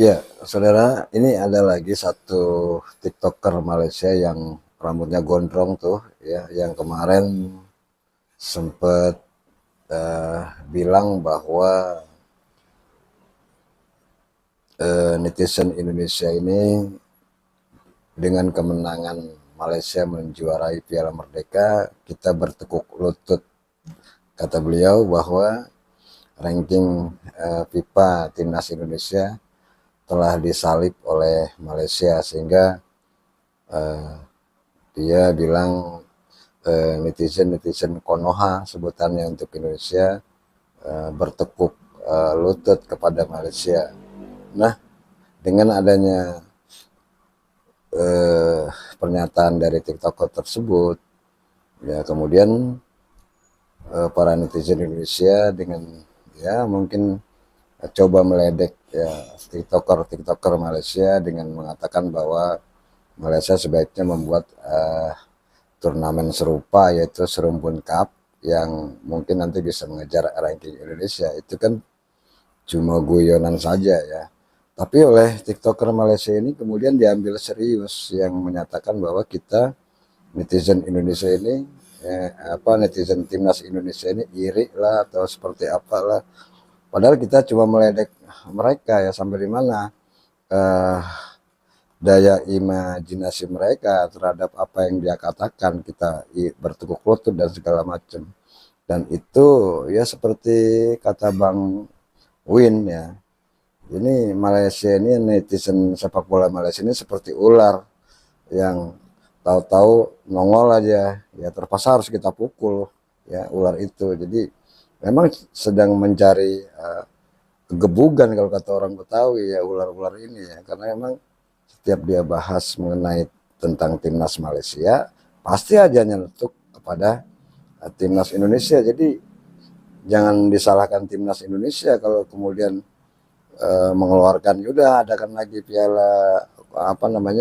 Ya, saudara, ini ada lagi satu TikToker Malaysia yang rambutnya gondrong tuh, ya, yang kemarin sempat bilang bahwa netizen Indonesia ini dengan kemenangan Malaysia menjuarai Piala Merdeka, kita bertekuk lutut. Kata beliau bahwa ranking FIFA Timnas Indonesia telah disalib oleh Malaysia, sehingga dia bilang netizen Konoha sebutannya untuk Indonesia bertekuk lutut kepada Malaysia. Nah, dengan adanya pernyataan dari TikToker tersebut, ya kemudian para netizen Indonesia dengan ya mungkin coba meledek ya TikToker Malaysia dengan mengatakan bahwa Malaysia sebaiknya membuat turnamen serupa, yaitu Serumpun Cup, yang mungkin nanti bisa mengejar ranking Indonesia. Itu kan cuma guyonan saja ya. Tapi oleh TikToker Malaysia ini kemudian diambil serius, yang menyatakan bahwa kita netizen Indonesia ini netizen timnas Indonesia ini iri lah atau seperti apalah. Padahal kita cuma meledek mereka ya, sampai di mana daya imajinasi mereka terhadap apa yang dia katakan, kita bertekuk lutut dan segala macam. Dan itu ya seperti kata Bang Win ya, ini Malaysia ini, netizen sepak bola Malaysia ini seperti ular yang tahu-tahu nongol aja ya, terpaksa harus kita pukul ya ular itu. Jadi memang sedang mencari kegebugan kalau kata orang Betawi ya, ular-ular ini ya, karena memang setiap dia bahas mengenai tentang timnas Malaysia pasti aja nyelutuk kepada timnas Indonesia. Jadi jangan disalahkan timnas Indonesia kalau kemudian mengeluarkan udah adakan lagi piala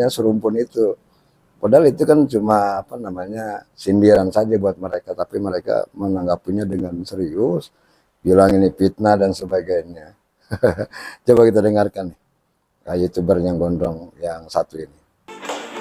serumpun itu. Padahal itu kan cuma sindiran saja buat mereka, tapi mereka menanggapinya dengan serius, bilang ini fitnah dan sebagainya. Coba kita dengarkan nih, YouTuber yang gondrong yang satu ini.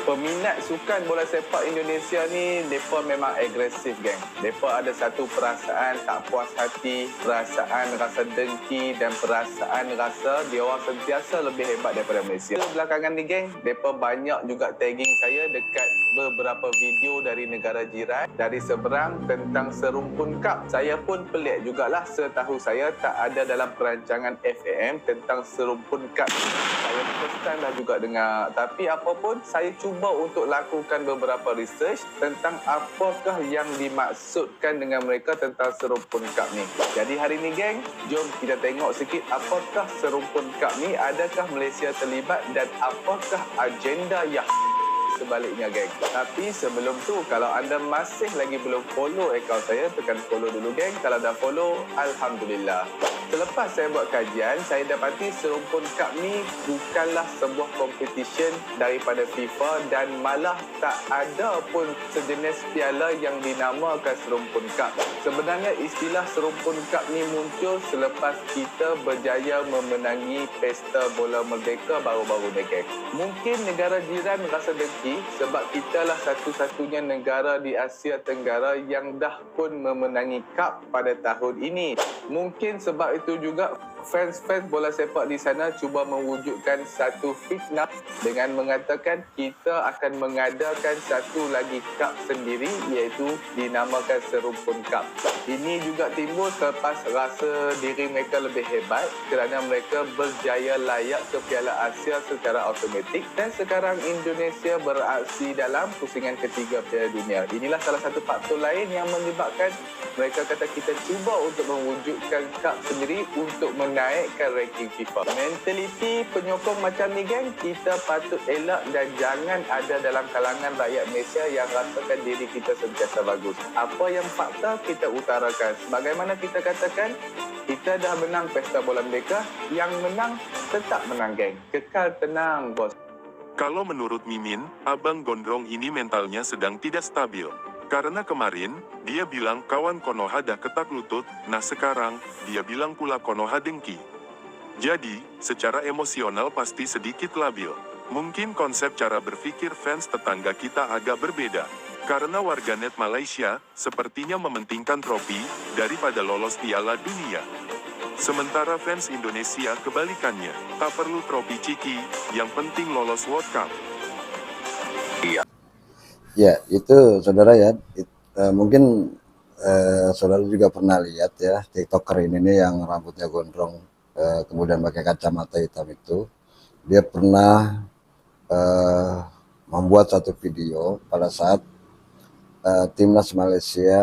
Peminat sukan bola sepak Indonesia ni, mereka memang agresif, geng. Mereka ada satu perasaan tak puas hati, perasaan rasa dengki dan perasaan rasa dia orang sentiasa lebih hebat daripada Malaysia. Belakangan ni, geng, mereka banyak juga tagging saya dekat beberapa video dari negara jiran, dari seberang, tentang Serumpun Cup. Saya pun pelik jugalah, setahu saya tak ada dalam perancangan FAM tentang Serumpun Cup. Saya first time dah juga dengar. Tapi apa pun, saya cuba untuk lakukan beberapa research tentang apakah yang dimaksudkan dengan mereka tentang Serumpun Cup ni. Jadi hari ni, geng, jom kita tengok sikit apakah Serumpun Cup ni, adakah Malaysia terlibat dan apakah agenda yang sebaliknya, geng. Tapi sebelum tu, kalau anda masih lagi belum follow akaun saya, tekan follow dulu, geng. Kalau dah follow, alhamdulillah. Selepas saya buat kajian, saya dapati Serumpun Cup ni bukanlah sebuah competition daripada FIFA dan malah tak ada pun sejenis piala yang dinamakan Serumpun Cup. Sebenarnya istilah Serumpun Cup ni muncul selepas kita berjaya memenangi Pesta Bola Merdeka baru-baru ni, geng. Mungkin negara jiran rasa dengki sebab kita lah satu-satunya negara di Asia Tenggara yang dah pun memenangi cup pada tahun ini. Mungkin sebab itu juga fans-fans bola sepak di sana cuba mewujudkan satu fitnah dengan mengatakan kita akan mengadakan satu lagi cup sendiri, iaitu dinamakan Serumpun Cup. Ini juga timbul selepas rasa diri mereka lebih hebat kerana mereka berjaya layak ke Piala Asia secara automatik, dan sekarang Indonesia beraksi dalam pusingan ketiga Piala Dunia. Inilah salah satu faktor lain yang menyebabkan mereka kata kita cuba untuk mewujudkan cup sendiri untuk menaikkan ranking FIFA. Mentaliti penyokong macam ni, geng, kita patut elak dan jangan ada dalam kalangan rakyat Malaysia yang rasakan diri kita sentiasa bagus. Apa yang fakta kita utarakan. Bagaimana kita katakan, kita dah menang Pesta Bola Merdeka, yang menang tetap menang, geng. Kekal tenang, bos. Kalau menurut Mimin, Abang Gondrong ini mentalnya sedang tidak stabil. Karena kemarin, dia bilang kawan Konoha dah ketak lutut, nah sekarang, dia bilang pula Konoha dengki. Jadi, secara emosional pasti sedikit labil. Mungkin konsep cara berpikir fans tetangga kita agak berbeda. Karena warganet Malaysia, sepertinya mementingkan trofi, daripada lolos Piala Dunia. Sementara fans Indonesia kebalikannya, tak perlu trofi ciki, yang penting lolos World Cup. Ya, itu saudara ya. Mungkin saudara juga pernah lihat ya TikToker ini nih yang rambutnya gondrong, kemudian pakai kacamata hitam itu. Dia pernah eh, membuat satu video pada saat timnas Malaysia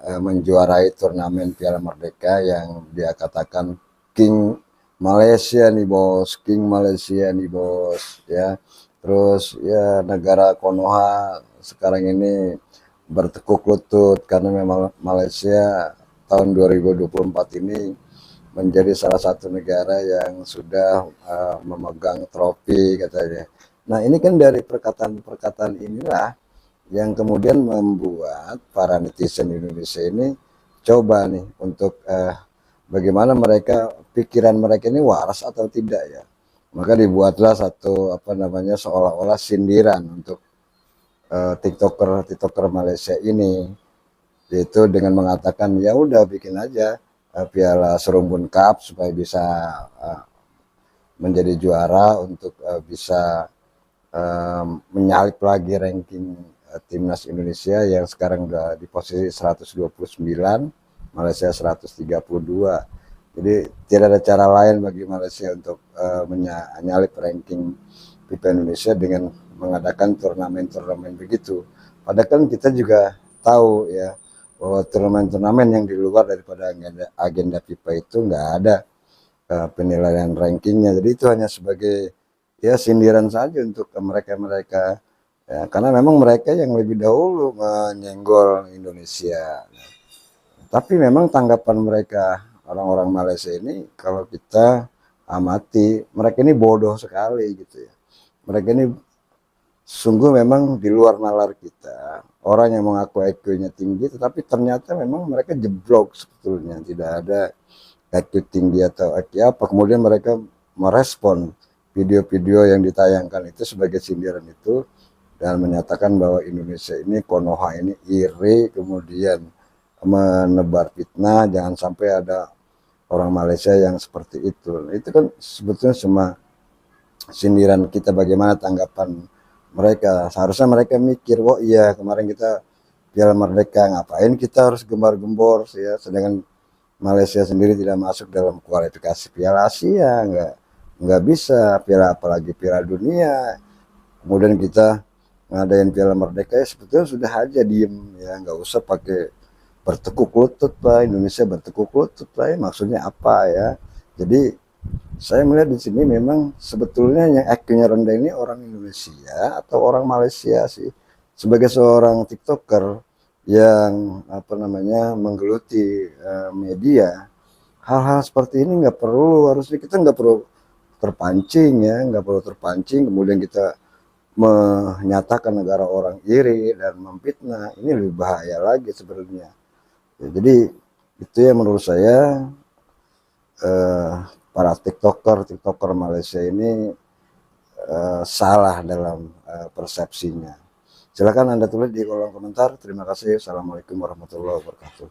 menjuarai turnamen Piala Merdeka yang dia katakan King Malaysia nih bos, King Malaysia nih bos ya. Terus ya negara Konoha sekarang ini bertekuk lutut karena memang Malaysia tahun 2024 ini menjadi salah satu negara yang sudah memegang trofi katanya. Nah ini kan dari perkataan-perkataan inilah yang kemudian membuat para netizen Indonesia ini coba nih untuk bagaimana mereka pikiran mereka ini waras atau tidak ya. Maka dibuatlah satu apa namanya seolah-olah sindiran untuk TikToker Malaysia ini, yaitu dengan mengatakan ya udah bikin aja Piala Serumbun Cup supaya bisa menjadi juara untuk bisa menyalip lagi ranking timnas Indonesia yang sekarang udah di posisi 129, Malaysia 132. Jadi tidak ada cara lain bagi Malaysia untuk menyalip ranking FIFA Indonesia dengan mengadakan turnamen-turnamen begitu. Padahal kan kita juga tahu ya bahwa turnamen-turnamen yang di luar daripada agenda FIFA itu nggak ada penilaian rankingnya. Jadi itu hanya sebagai ya sindiran saja untuk mereka-mereka ya, karena memang mereka yang lebih dahulu menyenggol Indonesia. Tapi memang tanggapan mereka orang-orang Malaysia ini kalau kita amati mereka ini bodoh sekali gitu ya. Mereka ini sungguh memang di luar nalar kita. Orang yang mengaku IQ-nya tinggi tetapi ternyata memang mereka jeblok sebetulnya, tidak ada IQ tinggi atau IQ apa. Kemudian mereka merespon video-video yang ditayangkan itu sebagai sindiran itu dan menyatakan bahwa Indonesia ini Konoha ini iri, kemudian menebar fitnah, jangan sampai ada orang Malaysia yang seperti itu. Itu kan sebetulnya cuma sindiran kita, bagaimana tanggapan mereka. Seharusnya mereka mikir, oh iya kemarin kita Piala Merdeka, ngapain kita harus gembar-gembor ya, sedangkan Malaysia sendiri tidak masuk dalam kualifikasi Piala Asia, nggak bisa Piala, apalagi Piala Dunia. Kemudian kita ngadain Piala Merdeka ya sebetulnya sudah aja diem ya, nggak usah pakai bertekuk lutut lah, Indonesia bertekuk lutut lah ya, maksudnya apa ya. Jadi saya melihat di sini memang sebetulnya yang IQ-nya rendah ini orang Indonesia atau orang Malaysia sih. Sebagai seorang TikToker yang apa namanya menggeluti media, hal-hal seperti ini nggak perlu, harusnya kita nggak perlu terpancing ya, nggak perlu terpancing kemudian kita menyatakan negara orang iri dan memfitnah. Ini lebih bahaya lagi sebenarnya ya, jadi itu ya menurut saya para TikToker Malaysia ini salah dalam persepsinya. Silakan Anda tulis di kolom komentar. Terima kasih. Assalamualaikum warahmatullahi wabarakatuh.